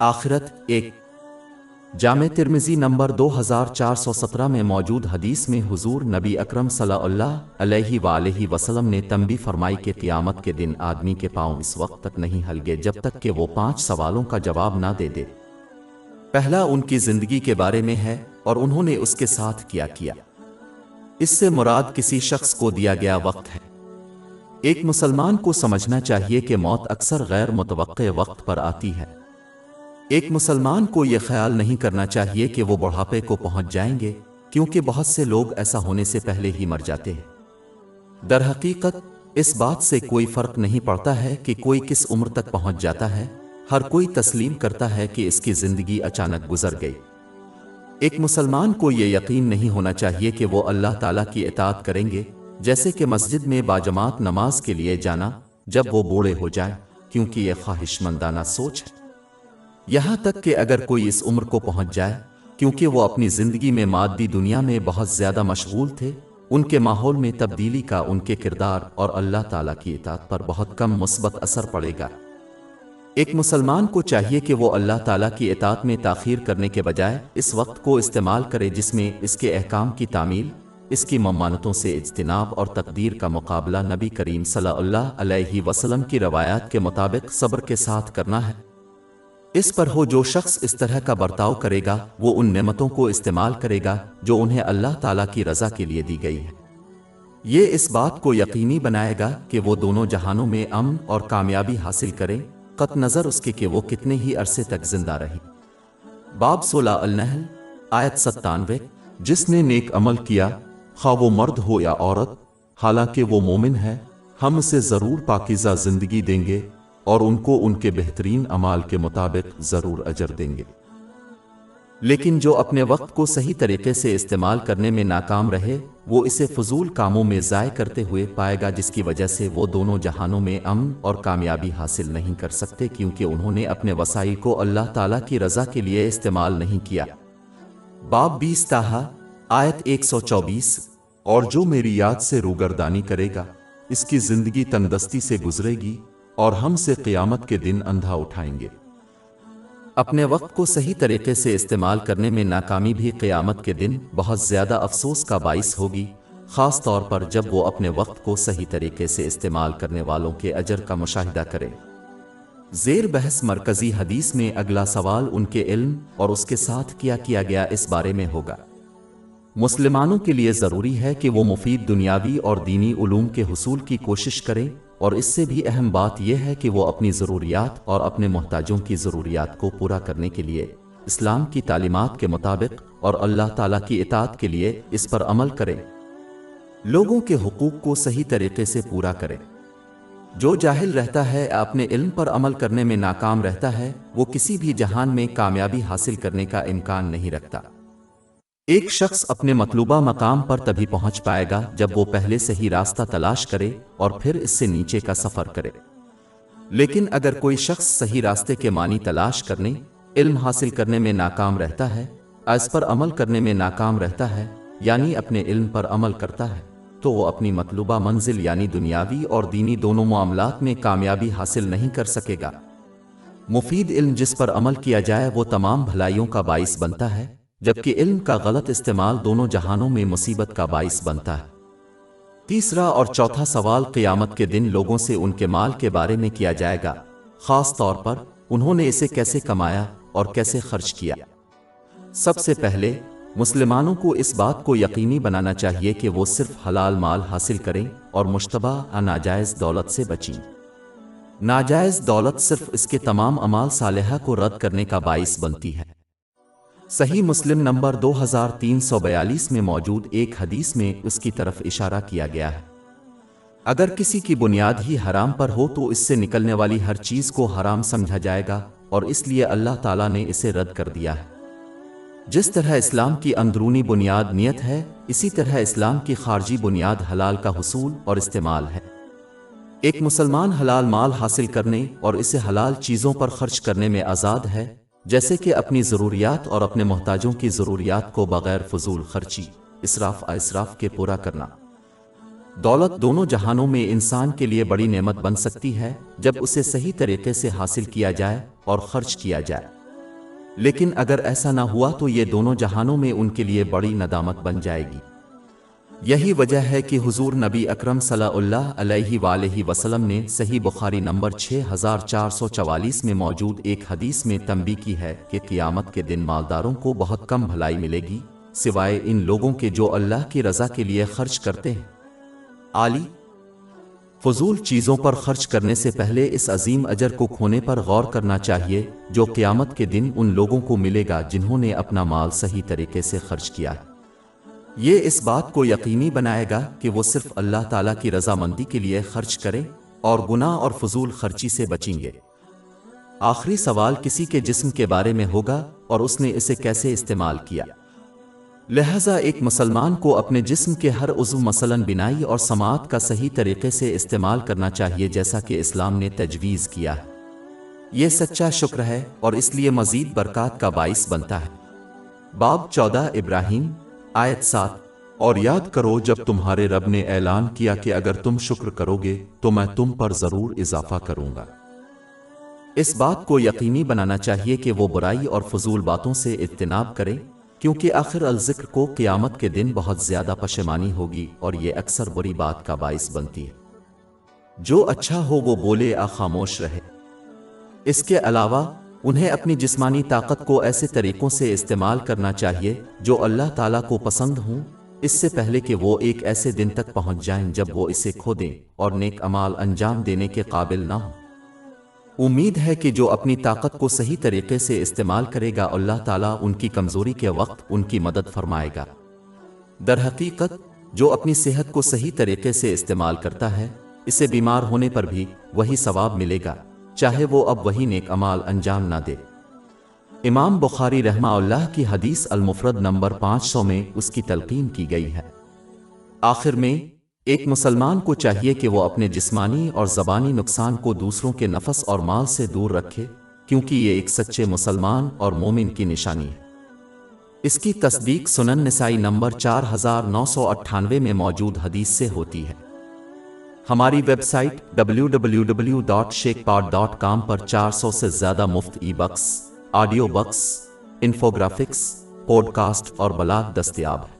آخرت ایک جامع ترمذی نمبر 2417 میں موجود حدیث میں حضور نبی اکرم صلی اللہ علیہ وآلہ وسلم نے تنبیہ فرمائی کہ قیامت کے دن آدمی کے پاؤں اس وقت تک نہیں ہلگے جب تک کہ وہ 5 سوالوں کا جواب نہ دے دے۔ پہلا ان کی زندگی کے بارے میں ہے اور انہوں نے اس کے ساتھ کیا کیا۔ اس سے مراد کسی شخص کو دیا گیا وقت ہے۔ ایک مسلمان کو سمجھنا چاہیے کہ موت اکثر غیر متوقع وقت پر آتی ہے۔ ایک مسلمان کو یہ خیال نہیں کرنا چاہیے کہ وہ بڑھاپے کو پہنچ جائیں گے، کیونکہ بہت سے لوگ ایسا ہونے سے پہلے ہی مر جاتے ہیں۔ در حقیقت اس بات سے کوئی فرق نہیں پڑتا ہے کہ کوئی کس عمر تک پہنچ جاتا ہے، ہر کوئی تسلیم کرتا ہے کہ اس کی زندگی اچانک گزر گئی۔ ایک مسلمان کو یہ یقین نہیں ہونا چاہیے کہ وہ اللہ تعالیٰ کی اطاعت کریں گے، جیسے کہ مسجد میں باجماعت نماز کے لیے جانا جب وہ بوڑھے ہو جائیں، کیونکہ یہ خواہش مندانہ سوچ ہے۔ یہاں تک کہ اگر کوئی اس عمر کو پہنچ جائے، کیونکہ وہ اپنی زندگی میں مادی دنیا میں بہت زیادہ مشغول تھے، ان کے ماحول میں تبدیلی کا ان کے کردار اور اللہ تعالیٰ کی اطاعت پر بہت کم مثبت اثر پڑے گا۔ ایک مسلمان کو چاہیے کہ وہ اللہ تعالیٰ کی اطاعت میں تاخیر کرنے کے بجائے اس وقت کو استعمال کرے جس میں اس کے احکام کی تعمیل، اس کی ممانعتوں سے اجتناب اور تقدیر کا مقابلہ نبی کریم صلی اللہ علیہ وسلم کی روایات کے مطابق صبر کے ساتھ کرنا ہے۔ اس پر ہو جو شخص اس طرح کا برتاؤ کرے گا وہ ان نعمتوں کو استعمال کرے گا جو انہیں اللہ تعالیٰ کی رضا کے لیے دی گئی ہے۔ یہ اس بات کو یقینی بنائے گا کہ وہ دونوں جہانوں میں امن اور کامیابی حاصل کریں، قطع نظر اس کے کہ وہ کتنے ہی عرصے تک زندہ رہیں۔ باب 16 النحل آیت 97۔ جس نے نیک عمل کیا، خواہ وہ مرد ہو یا عورت، حالانکہ وہ مومن ہے، ہم اسے ضرور پاکیزہ زندگی دیں گے اور ان کو ان کے بہترین اعمال کے مطابق ضرور اجر دیں گے۔ لیکن جو اپنے وقت کو صحیح طریقے سے استعمال کرنے میں ناکام رہے، وہ اسے فضول کاموں میں ضائع کرتے ہوئے پائے گا، جس کی وجہ سے وہ دونوں جہانوں میں امن اور کامیابی حاصل نہیں کر سکتے، کیونکہ انہوں نے اپنے وسائل کو اللہ تعالیٰ کی رضا کے لیے استعمال نہیں کیا۔ باب 20 طٰہٰ آیت 124۔ اور جو میری یاد سے روگردانی کرے گا، اس کی زندگی تنگدستی سے گزرے گی اور ہم سے قیامت کے دن اندھا اٹھائیں گے۔ اپنے وقت کو صحیح طریقے سے استعمال کرنے میں ناکامی بھی قیامت کے دن بہت زیادہ افسوس کا باعث ہوگی، خاص طور پر جب وہ اپنے وقت کو صحیح طریقے سے استعمال کرنے والوں کے اجر کا مشاہدہ کرے۔ زیر بحث مرکزی حدیث میں اگلا سوال ان کے علم اور اس کے ساتھ کیا گیا اس بارے میں ہوگا۔ مسلمانوں کے لیے ضروری ہے کہ وہ مفید دنیاوی اور دینی علوم کے حصول کی کوشش کریں، اور اس سے بھی اہم بات یہ ہے کہ وہ اپنی ضروریات اور اپنے محتاجوں کی ضروریات کو پورا کرنے کے لیے اسلام کی تعلیمات کے مطابق اور اللہ تعالیٰ کی اطاعت کے لیے اس پر عمل کریں، لوگوں کے حقوق کو صحیح طریقے سے پورا کریں۔ جو جاہل رہتا ہے، اپنے علم پر عمل کرنے میں ناکام رہتا ہے، وہ کسی بھی جہان میں کامیابی حاصل کرنے کا امکان نہیں رکھتا۔ ایک شخص اپنے مطلوبہ مقام پر تبھی پہنچ پائے گا جب وہ پہلے سے ہی راستہ تلاش کرے اور پھر اس سے نیچے کا سفر کرے۔ لیکن اگر کوئی شخص صحیح راستے کے معنی تلاش کرنے، علم حاصل کرنے میں ناکام رہتا ہے، اس پر عمل کرنے میں ناکام رہتا ہے، یعنی اپنے علم پر عمل کرتا ہے، تو وہ اپنی مطلوبہ منزل یعنی دنیاوی اور دینی دونوں معاملات میں کامیابی حاصل نہیں کر سکے گا۔ مفید علم جس پر عمل کیا جائے وہ تمام بھلائیوں کا باعث بنتا ہے، جبکہ علم کا غلط استعمال دونوں جہانوں میں مصیبت کا باعث بنتا ہے۔ تیسرا اور چوتھا سوال قیامت کے دن لوگوں سے ان کے مال کے بارے میں کیا جائے گا، خاص طور پر انہوں نے اسے کیسے کمایا اور کیسے خرچ کیا۔ سب سے پہلے مسلمانوں کو اس بات کو یقینی بنانا چاہیے کہ وہ صرف حلال مال حاصل کریں اور مشتبہ ناجائز دولت سے بچیں۔ ناجائز دولت صرف اس کے تمام اعمال صالحہ کو رد کرنے کا باعث بنتی ہے۔ صحیح مسلم نمبر 2342 میں موجود ایک حدیث میں اس کی طرف اشارہ کیا گیا ہے۔ اگر کسی کی بنیاد ہی حرام پر ہو تو اس سے نکلنے والی ہر چیز کو حرام سمجھا جائے گا، اور اس لیے اللہ تعالیٰ نے اسے رد کر دیا ہے۔ جس طرح اسلام کی اندرونی بنیاد نیت ہے، اسی طرح اسلام کی خارجی بنیاد حلال کا حصول اور استعمال ہے۔ ایک مسلمان حلال مال حاصل کرنے اور اسے حلال چیزوں پر خرچ کرنے میں آزاد ہے، جیسے کہ اپنی ضروریات اور اپنے محتاجوں کی ضروریات کو بغیر فضول خرچی، اسراف کے پورا کرنا۔ دولت دونوں جہانوں میں انسان کے لیے بڑی نعمت بن سکتی ہے جب اسے صحیح طریقے سے حاصل کیا جائے اور خرچ کیا جائے۔ لیکن اگر ایسا نہ ہوا تو یہ دونوں جہانوں میں ان کے لیے بڑی ندامت بن جائے گی۔ یہی وجہ ہے کہ حضور نبی اکرم صلی اللہ علیہ وآلہ وسلم نے صحیح بخاری نمبر 6444 میں موجود ایک حدیث میں تنبیہ کی ہے کہ قیامت کے دن مالداروں کو بہت کم بھلائی ملے گی، سوائے ان لوگوں کے جو اللہ کی رضا کے لیے خرچ کرتے ہیں۔ عالی فضول چیزوں پر خرچ کرنے سے پہلے اس عظیم اجر کو کھونے پر غور کرنا چاہیے جو قیامت کے دن ان لوگوں کو ملے گا جنہوں نے اپنا مال صحیح طریقے سے خرچ کیا ہے۔ یہ اس بات کو یقینی بنائے گا کہ وہ صرف اللہ تعالیٰ کی رضامندی کے لیے خرچ کریں اور گناہ اور فضول خرچی سے بچیں گے۔ آخری سوال کسی کے جسم کے بارے میں ہوگا اور اس نے اسے کیسے استعمال کیا۔ لہذا ایک مسلمان کو اپنے جسم کے ہر عضو مثلاً بینائی اور سماعت کا صحیح طریقے سے استعمال کرنا چاہیے جیسا کہ اسلام نے تجویز کیا ہے۔ یہ سچا شکر ہے اور اس لیے مزید برکات کا باعث بنتا ہے۔ باب 14 ابراہیم آیت 7 اور یاد کرو جب تمہارے رب نے اعلان کیا کہ اگر تم شکر کرو گے تو میں تم پر ضرور اضافہ کروں گا۔ اس بات کو یقینی بنانا چاہیے کہ وہ برائی اور فضول باتوں سے اجتناب کریں کیونکہ آخر الذکر کو قیامت کے دن بہت زیادہ پشیمانی ہوگی اور یہ اکثر بری بات کا باعث بنتی ہے۔ جو اچھا ہو وہ بولے یا خاموش رہے۔ اس کے علاوہ انہیں اپنی جسمانی طاقت کو ایسے طریقوں سے استعمال کرنا چاہیے جو اللہ تعالیٰ کو پسند ہوں، اس سے پہلے کہ وہ ایک ایسے دن تک پہنچ جائیں جب وہ اسے کھو دیں اور نیک اعمال انجام دینے کے قابل نہ ہوں۔ امید ہے کہ جو اپنی طاقت کو صحیح طریقے سے استعمال کرے گا اللہ تعالیٰ ان کی کمزوری کے وقت ان کی مدد فرمائے گا۔ در حقیقت جو اپنی صحت کو صحیح طریقے سے استعمال کرتا ہے اسے بیمار ہونے پر بھی وہی ثواب ملے گا، چاہے وہ اب وہی نیک اعمال انجام نہ دے۔ امام بخاری رحمہ اللہ کی حدیث المفرد نمبر 500 میں اس کی تلقین کی گئی ہے۔ آخر میں ایک مسلمان کو چاہیے کہ وہ اپنے جسمانی اور زبانی نقصان کو دوسروں کے نفس اور مال سے دور رکھے کیونکہ یہ ایک سچے مسلمان اور مومن کی نشانی ہے۔ اس کی تصدیق سنن نسائی نمبر 4998 میں موجود حدیث سے ہوتی ہے۔ ہماری ویب سائٹ www.sheikhpod.com پر 400 سے زیادہ مفت e books, audio books, infographics, podcast اور بلاگ دستیاب ہے۔